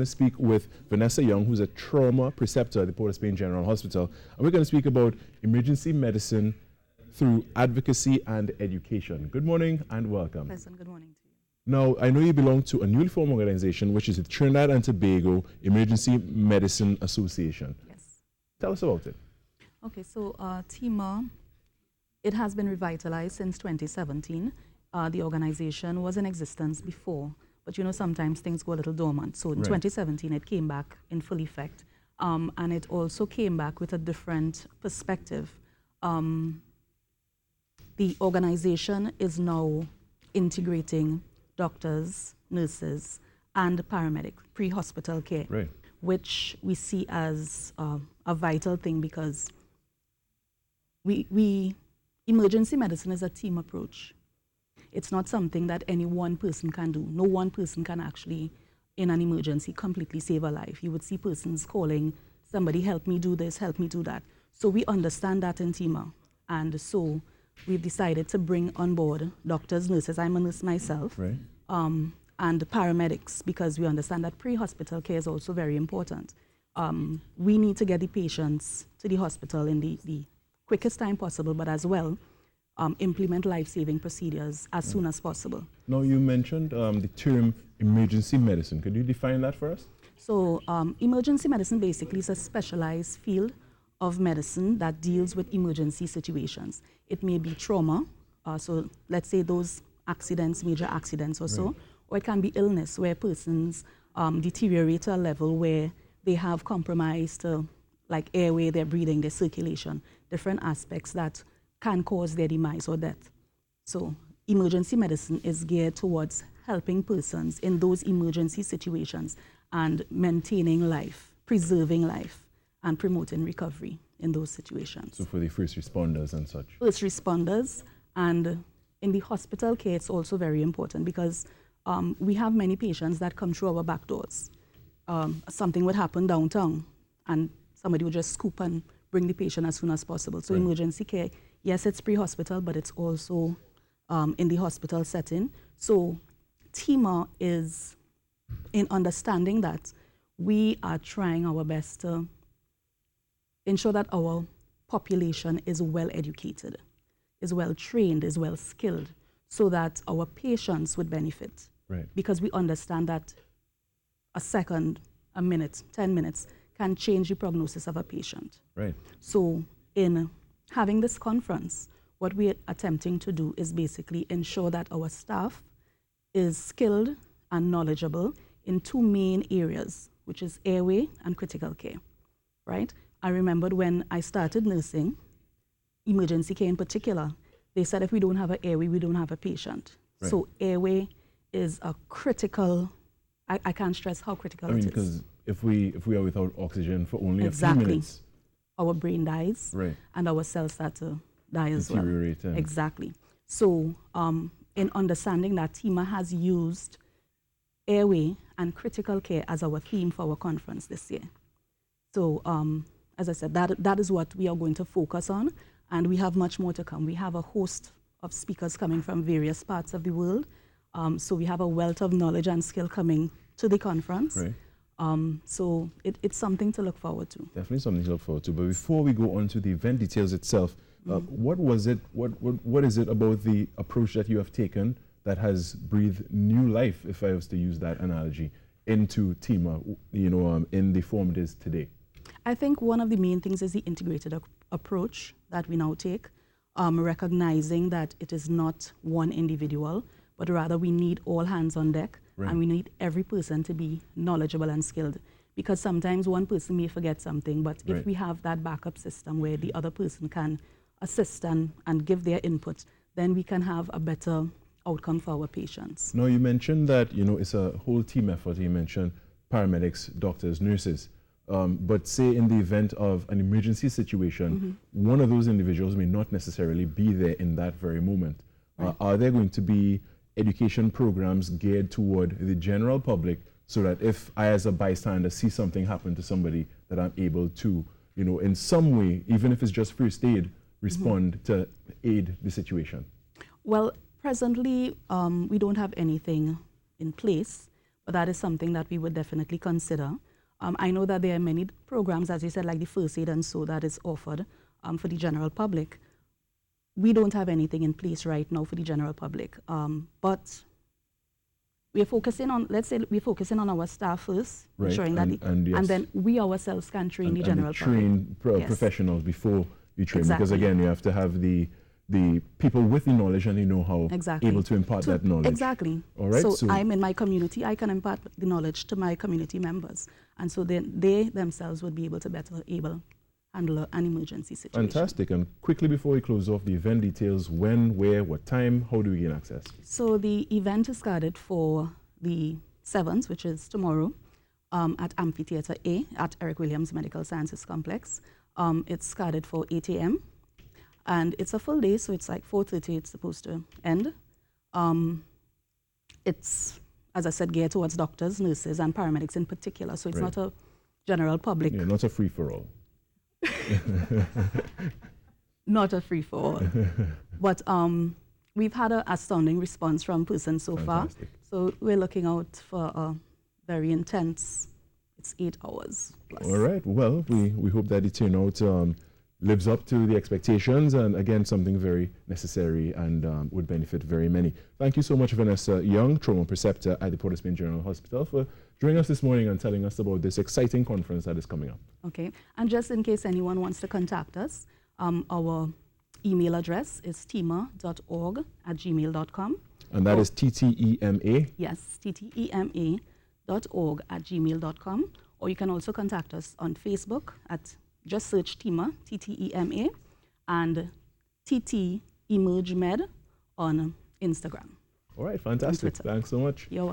To speak with Vanessa Young, who's a trauma preceptor at the Port of Spain General Hospital, and we're going to speak about emergency medicine through advocacy and education. Good morning and welcome. Pleasant good morning to you. Now, I know you belong to a newly formed organization, which is the Trinidad and Tobago Emergency Medicine Association. Yes. Tell us about it. Okay, so TEMA, it has been revitalized since 2017. The organization was in existence before, but you know, sometimes things go a little dormant. So in 2017, it came back in full effect. And it also came back with a different perspective. The organization is now integrating doctors, nurses, and paramedics, pre-hospital care, which we see as a vital thing because emergency medicine is a team approach. It's not something that any one person can do. No one person can actually, in an emergency, completely save a life. You would see persons calling, somebody help me do this, help me do that. So we understand that in TEMA. And so we've decided to bring on board doctors, nurses, I'm a nurse myself, and paramedics, because we understand that pre-hospital care is also very important. We need to get the patients to the hospital in the quickest time possible, but as well, implement life-saving procedures as soon as possible. Now, you mentioned the term emergency medicine. Could you define that for us? So, emergency medicine basically is a specialized field of medicine that deals with emergency situations. It may be trauma, so let's say those accidents, major accidents or so, or it can be illness where persons deteriorate to a level where they have compromised like airway, their breathing, their circulation, different aspects that can cause their demise or death. So emergency medicine is geared towards helping persons in those emergency situations and maintaining life, preserving life, and promoting recovery in those situations. So for the first responders and such? First responders, and in the hospital care, it's also very important because we have many patients that come through our back doors. Something would happen downtown, and somebody would just scoop and bring the patient as soon as possible. So emergency care, yes, it's pre-hospital, but it's also in the hospital setting. So TEMA is in understanding that we are trying our best to ensure that our population is well educated, is well trained, is well skilled, so that our patients would benefit. Because we understand that a second, a minute, 10 minutes can change the prognosis of a patient. So in having this conference, what we're attempting to do is basically ensure that our staff is skilled and knowledgeable in two main areas, which is airway and critical care, I remembered when I started nursing, emergency care in particular, they said if we don't have an airway, we don't have a patient. So airway is a critical, I can't stress how critical it is. Because if we are without oxygen for only a few minutes, our brain dies, and our cells start to die as well. Exactly. So in understanding that, TEMA has used airway and critical care as our theme for our conference this year. So as I said, that is what we are going to focus on, and we have much more to come. We have a host of speakers coming from various parts of the world. So we have a wealth of knowledge and skill coming to the conference. So it's something to look forward to. Definitely something to look forward to. But before we go on to the event details itself, what was it? What is it about the approach that you have taken that has breathed new life, if I was to use that analogy, into TEMA, in the form it is today? I think one of the main things is the integrated approach that we now take, recognizing that it is not one individual, but rather we need all hands on deck, and we need every person to be knowledgeable and skilled. Because sometimes one person may forget something, but if we have that backup system where the other person can assist and give their input, then we can have a better outcome for our patients. Now, you mentioned that, it's a whole team effort. You mentioned paramedics, doctors, nurses. But say in the event of an emergency situation, one of those individuals may not necessarily be there in that very moment. Are there going to be education programs geared toward the general public so that if I as a bystander see something happen to somebody, that I'm able to, in some way, even if it's just first aid, respond to aid the situation? Well, presently, we don't have anything in place. but that is something that we would definitely consider. I know that there are many programs, as you said, like the first aid and so, that is offered for the general public. We don't have anything in place right now for the general public, but we're focusing on, let's say we're focusing on our staff first, right. ensuring that, and then we ourselves can train the general public. Train professionals before you train, Exactly. because again, you have to have the people with the knowledge and the know-how able to impart that knowledge. Exactly. All right. So I'm in my community, I can impart the knowledge to my community members. And so then they themselves would be able to better handle an emergency situation. Fantastic. And quickly before we close off, the event details: when, where, what time, how do we gain access? So the event is scheduled for the 7th, which is tomorrow, at Amphitheatre A at Eric Williams Medical Sciences Complex. It's scheduled for 8 a.m. and it's a full day, so it's like 4:30 it's supposed to end. It's, as I said, geared towards doctors, nurses, and paramedics in particular, so it's right. not a general public. Yeah, not a free-for-all. Not a free-for-all. But we've had an astounding response from persons so Fantastic. far. So we're looking out for a very intense, it's 8 hours plus. All right. Well, we hope that the turnout lives up to the expectations, and again, something very necessary and would benefit very many. Thank you so much, Vanessa Young, trauma preceptor at the Port of Spain General Hospital, for joining us this morning and telling us about this exciting conference that is coming up. Okay. And just in case anyone wants to contact us, our email address is tema.org@gmail.com. And that is TTEMA? Yes, TTEMA.org@gmail.com. Or you can also contact us on Facebook at, just search TEMA, TTEMA, and TT Emerge Med on Instagram. All right, fantastic. Thanks so much. You're welcome.